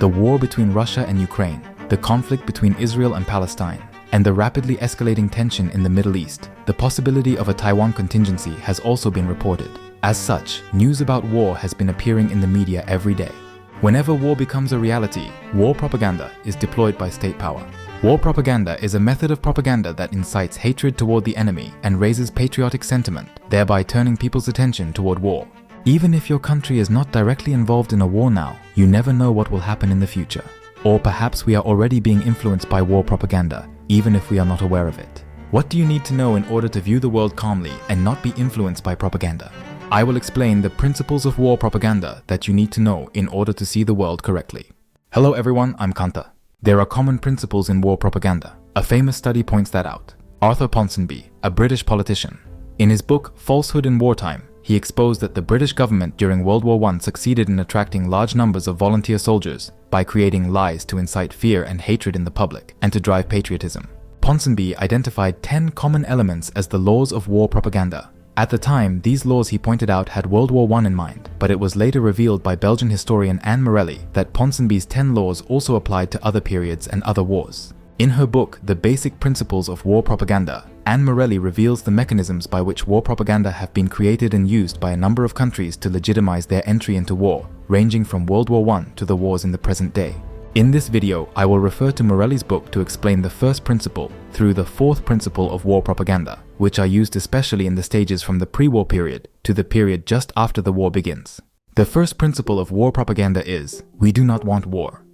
the war between Russia and Ukraine, the conflict between Israel and Palestine, and the rapidly escalating tension in the Middle East. The possibility of a Taiwan contingency has also been reported. As such, news about war has been appearing in the media every day. Whenever war becomes a reality, war propaganda is deployed by state power. War propaganda is a method of propaganda that incites hatred toward the enemy and raises patriotic sentiment, thereby turning people's attention toward war. Even if your country is not directly involved in a war now, you never know what will happen in the future. Or perhaps we are already being influenced by war propaganda, even if we are not aware of it. What do you need to know in order to view the world calmly and not be influenced by propaganda? I will explain the principles of war propaganda that you need to know in order to see the world correctly. Hello everyone, I'm Kanta. There are common principles in war propaganda. A famous study points that out. Arthur Ponsonby, a British politician. In his book, Falsehood in Wartime, he exposed that the British government during World War I succeeded in attracting large numbers of volunteer soldiers by creating lies to incite fear and hatred in the public and to drive patriotism. Ponsonby identified 10 common elements as the laws of war propaganda. At the time, these laws he pointed out had World War I in mind, but it was later revealed by Belgian historian Anne Morelli that Ponsonby's 10 laws also applied to other periods and other wars. In her book, The Basic Principles of War Propaganda, Anne Morelli reveals the mechanisms by which war propaganda have been created and used by a number of countries to legitimize their entry into war, ranging from World War I to the wars in the present day. In this video, I will refer to Morelli's book to explain the first principle through the fourth principle of war propaganda, which are used especially in the stages from the pre-war period to the period just after the war begins. The first principle of war propaganda is, we do not want war.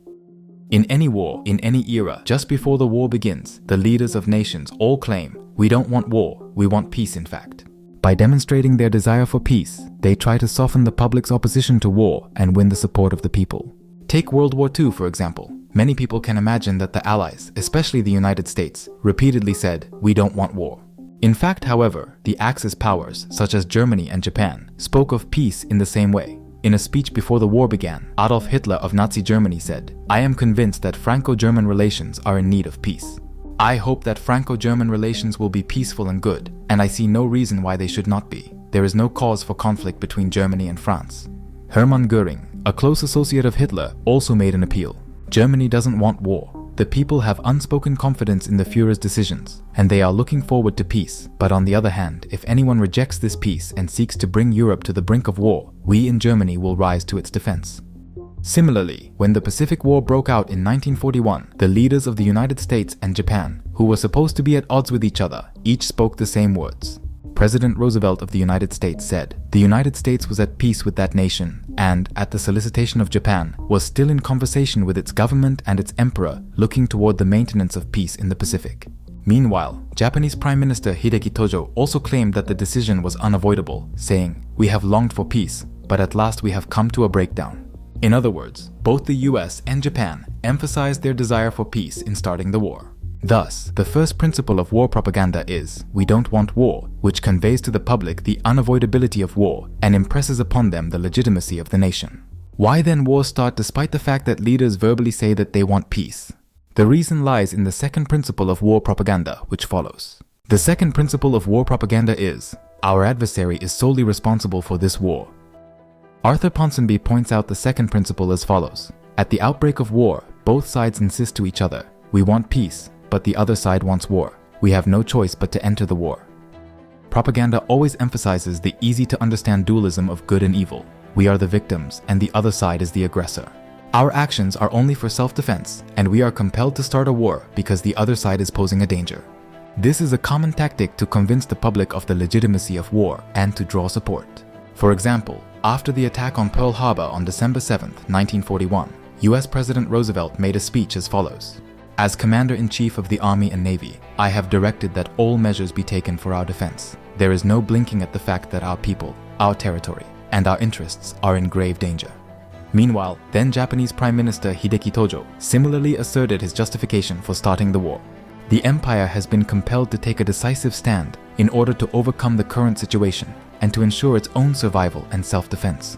In any war, in any era, just before the war begins, the leaders of nations all claim, we don't want war, we want peace in fact. By demonstrating their desire for peace, they try to soften the public's opposition to war and win the support of the people. Take World War II, for example. Many people can imagine that the Allies, especially the United States, repeatedly said, we don't want war. In fact, however, the Axis powers, such as Germany and Japan, spoke of peace in the same way. In a speech before the war began, Adolf Hitler of Nazi Germany said, I am convinced that Franco-German relations are in need of peace. I hope that Franco-German relations will be peaceful and good, and I see no reason why they should not be. There is no cause for conflict between Germany and France. Hermann Göring, a close associate of Hitler, also made an appeal. Germany doesn't want war. The people have unspoken confidence in the Führer's decisions, and they are looking forward to peace. But on the other hand, if anyone rejects this peace and seeks to bring Europe to the brink of war, we in Germany will rise to its defense. Similarly, when the Pacific War broke out in 1941, the leaders of the United States and Japan, who were supposed to be at odds with each other, each spoke the same words. President Roosevelt of the United States said, the United States was at peace with that nation and, at the solicitation of Japan, was still in conversation with its government and its emperor looking toward the maintenance of peace in the Pacific. Meanwhile, Japanese Prime Minister Hideki Tojo also claimed that the decision was unavoidable, saying, we have longed for peace, but at last we have come to a breakdown. In other words, both the US and Japan emphasized their desire for peace in starting the war. Thus, the first principle of war propaganda is, we don't want war, which conveys to the public the unavoidability of war and impresses upon them the legitimacy of the nation. Why then wars start despite the fact that leaders verbally say that they want peace? The reason lies in the second principle of war propaganda, which follows. The second principle of war propaganda is, our adversary is solely responsible for this war. Arthur Ponsonby points out the second principle as follows. At the outbreak of war, both sides insist to each other, we want peace, but the other side wants war. We have no choice but to enter the war. Propaganda always emphasizes the easy-to-understand dualism of good and evil. We are the victims, and the other side is the aggressor. Our actions are only for self-defense, and we are compelled to start a war because the other side is posing a danger. This is a common tactic to convince the public of the legitimacy of war and to draw support. For example, after the attack on Pearl Harbor on December 7, 1941, US President Roosevelt made a speech as follows. As Commander-in-Chief of the Army and Navy, I have directed that all measures be taken for our defense. There is no blinking at the fact that our people, our territory, and our interests are in grave danger. Meanwhile, then Japanese Prime Minister Hideki Tojo similarly asserted his justification for starting the war. The empire has been compelled to take a decisive stand in order to overcome the current situation and to ensure its own survival and self-defense.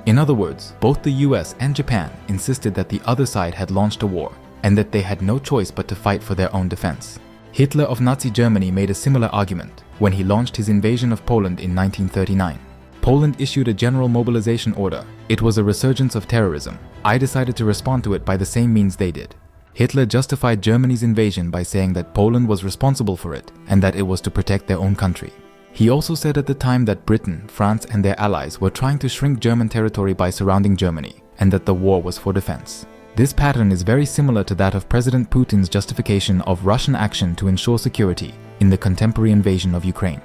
In other words, both the US and Japan insisted that the other side had launched a war and that they had no choice but to fight for their own defense. Hitler of Nazi Germany made a similar argument when he launched his invasion of Poland in 1939. Poland issued a general mobilization order. It was a resurgence of terrorism. I decided to respond to it by the same means they did. Hitler justified Germany's invasion by saying that Poland was responsible for it and that it was to protect their own country. He also said at the time that Britain, France, and their allies were trying to shrink German territory by surrounding Germany, and that the war was for defense. This pattern is very similar to that of President Putin's justification of Russian action to ensure security in the contemporary invasion of Ukraine.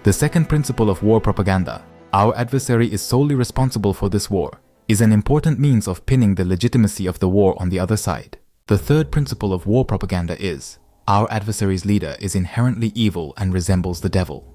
The second principle of war propaganda, our adversary is solely responsible for this war, is an important means of pinning the legitimacy of the war on the other side. The third principle of war propaganda is, our adversary's leader is inherently evil and resembles the devil.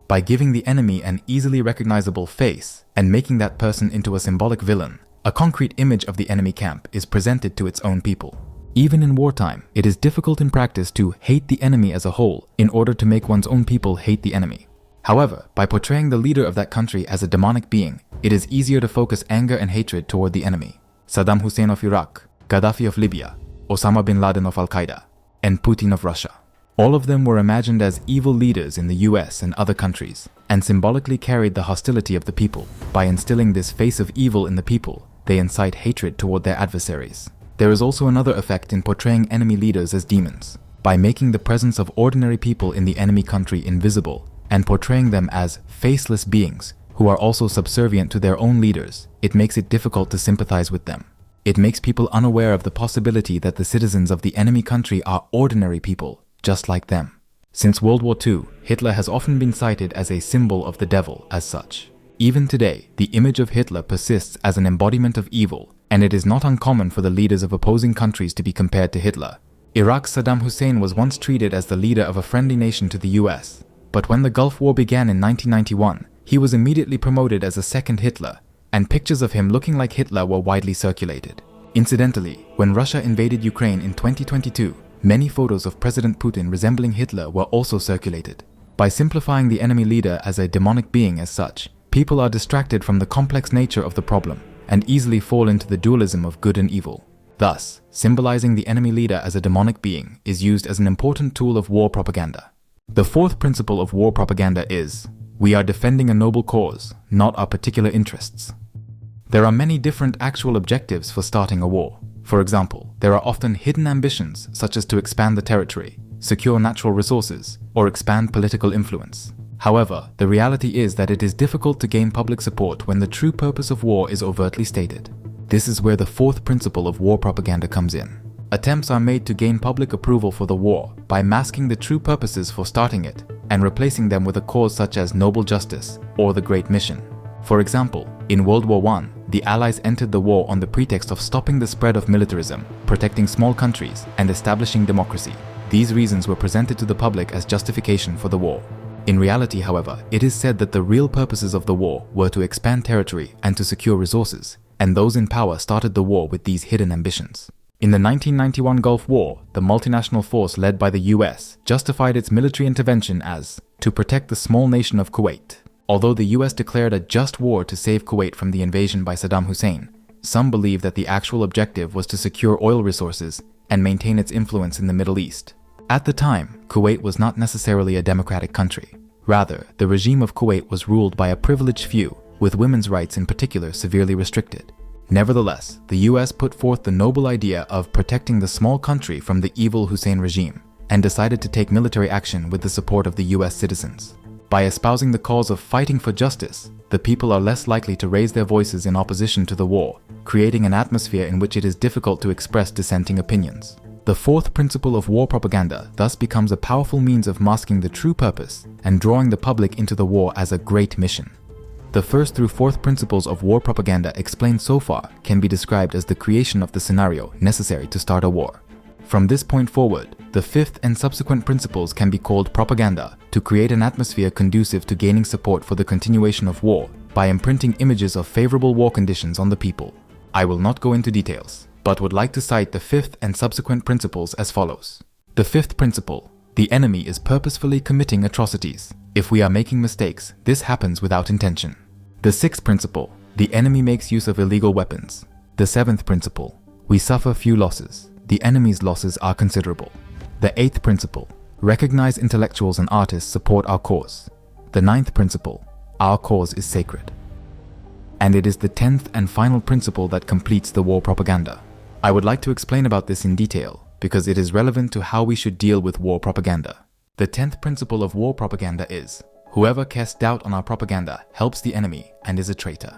By giving the enemy an easily recognizable face and making that person into a symbolic villain, a concrete image of the enemy camp is presented to its own people. Even in wartime, it is difficult in practice to hate the enemy as a whole in order to make one's own people hate the enemy. However, by portraying the leader of that country as a demonic being, it is easier to focus anger and hatred toward the enemy. Saddam Hussein of Iraq, Gaddafi of Libya, Osama bin Laden of Al-Qaeda, and Putin of Russia. All of them were imagined as evil leaders in the US and other countries, and symbolically carried the hostility of the people. By instilling this face of evil in the people, they incite hatred toward their adversaries. There is also another effect in portraying enemy leaders as demons. By making the presence of ordinary people in the enemy country invisible, and portraying them as faceless beings who are also subservient to their own leaders, it makes it difficult to sympathize with them. It makes people unaware of the possibility that the citizens of the enemy country are ordinary people, just like them. Since World War II, Hitler has often been cited as a symbol of the devil as such. Even today, the image of Hitler persists as an embodiment of evil, and it is not uncommon for the leaders of opposing countries to be compared to Hitler. Iraq's Saddam Hussein was once treated as the leader of a friendly nation to the US, but when the Gulf War began in 1991, he was immediately promoted as a second Hitler, and pictures of him looking like Hitler were widely circulated. Incidentally, when Russia invaded Ukraine in 2022, many photos of President Putin resembling Hitler were also circulated. By simplifying the enemy leader as a demonic being as such, people are distracted from the complex nature of the problem and easily fall into the dualism of good and evil. Thus, symbolizing the enemy leader as a demonic being is used as an important tool of war propaganda. The fourth principle of war propaganda is, we are defending a noble cause, not our particular interests. There are many different actual objectives for starting a war. For example, there are often hidden ambitions such as to expand the territory, secure natural resources, or expand political influence. However, the reality is that it is difficult to gain public support when the true purpose of war is overtly stated. This is where the fourth principle of war propaganda comes in. Attempts are made to gain public approval for the war by masking the true purposes for starting it and replacing them with a cause such as noble justice or the Great Mission. For example, in World War I, the Allies entered the war on the pretext of stopping the spread of militarism, protecting small countries, and establishing democracy. These reasons were presented to the public as justification for the war. In reality, however, it is said that the real purposes of the war were to expand territory and to secure resources, and those in power started the war with these hidden ambitions. In the 1991 Gulf War, the multinational force led by the US justified its military intervention as to protect the small nation of Kuwait. Although the US declared a just war to save Kuwait from the invasion by Saddam Hussein, some believe that the actual objective was to secure oil resources and maintain its influence in the Middle East. At the time, Kuwait was not necessarily a democratic country. Rather, the regime of Kuwait was ruled by a privileged few, with women's rights in particular severely restricted. Nevertheless, the US put forth the noble idea of protecting the small country from the evil Hussein regime and decided to take military action with the support of the US citizens. By espousing the cause of fighting for justice, the people are less likely to raise their voices in opposition to the war, creating an atmosphere in which it is difficult to express dissenting opinions. The fourth principle of war propaganda thus becomes a powerful means of masking the true purpose and drawing the public into the war as a great mission. The first through fourth principles of war propaganda explained so far can be described as the creation of the scenario necessary to start a war. From this point forward, the fifth and subsequent principles can be called propaganda to create an atmosphere conducive to gaining support for the continuation of war by imprinting images of favorable war conditions on the people. I will not go into details, but would like to cite the fifth and subsequent principles as follows. The fifth principle: the enemy is purposefully committing atrocities. If we are making mistakes, this happens without intention. The sixth principle: the enemy makes use of illegal weapons. The seventh principle: we suffer few losses. The enemy's losses are considerable. The eighth principle: recognized intellectuals and artists support our cause. The ninth principle: our cause is sacred. and it is the 10th and final principle that completes the war propaganda. I would like to explain about this in detail because it is relevant to how we should deal with war propaganda. The 10th principle of war propaganda is, whoever casts doubt on our propaganda helps the enemy and is a traitor.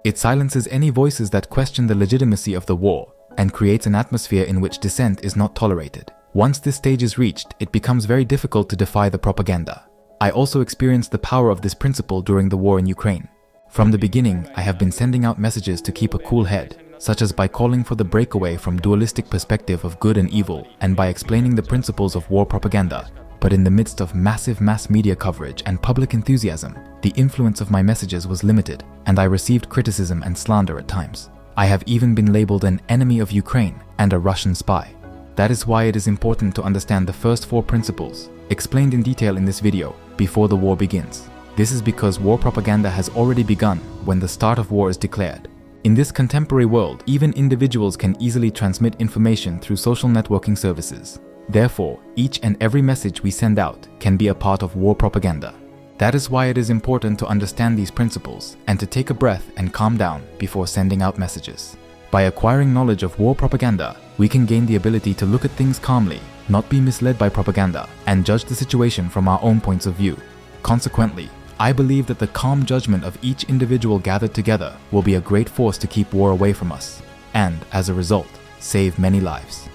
It silences any voices that question the legitimacy of the war and creates an atmosphere in which dissent is not tolerated. Once this stage is reached, it becomes very difficult to defy the propaganda. I also experienced the power of this principle during the war in Ukraine. From the beginning, I have been sending out messages to keep a cool head, such as by calling for the breakaway from dualistic perspective of good and evil and by explaining the principles of war propaganda. But in the midst of massive mass media coverage and public enthusiasm, the influence of my messages was limited, and I received criticism and slander at times. I have even been labeled an enemy of Ukraine and a Russian spy. That is why it is important to understand the first 4 principles, explained in detail in this video, before the war begins. This is because war propaganda has already begun when the start of war is declared. In this contemporary world, even individuals can easily transmit information through social networking services. Therefore, each and every message we send out can be a part of war propaganda. That is why it is important to understand these principles and to take a breath and calm down before sending out messages. By acquiring knowledge of war propaganda, we can gain the ability to look at things calmly, not be misled by propaganda, and judge the situation from our own points of view. Consequently, I believe that the calm judgment of each individual gathered together will be a great force to keep war away from us, and, as a result, save many lives.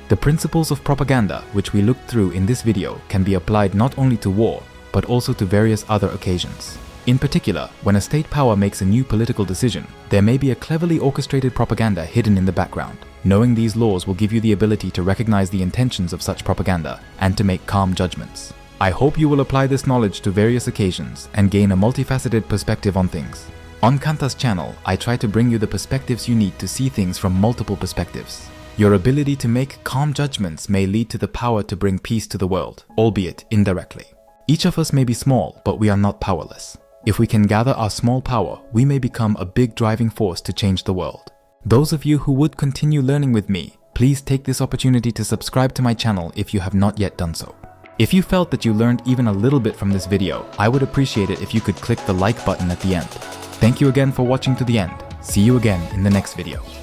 The principles of propaganda which we looked through in this video can be applied not only to war, but also to various other occasions. In particular, when a state power makes a new political decision, there may be a cleverly orchestrated propaganda hidden in the background. Knowing these laws will give you the ability to recognize the intentions of such propaganda and to make calm judgments. I hope you will apply this knowledge to various occasions and gain a multifaceted perspective on things. On Kanta's channel, I try to bring you the perspectives you need to see things from multiple perspectives. Your ability to make calm judgments may lead to the power to bring peace to the world, albeit indirectly. Each of us may be small, but we are not powerless. If we can gather our small power, we may become a big driving force to change the world. Those of you who would continue learning with me, please take this opportunity to subscribe to my channel if you have not yet done so. If you felt that you learned even a little bit from this video, I would appreciate it if you could click the like button at the end. Thank you again for watching to the end. See you again in the next video.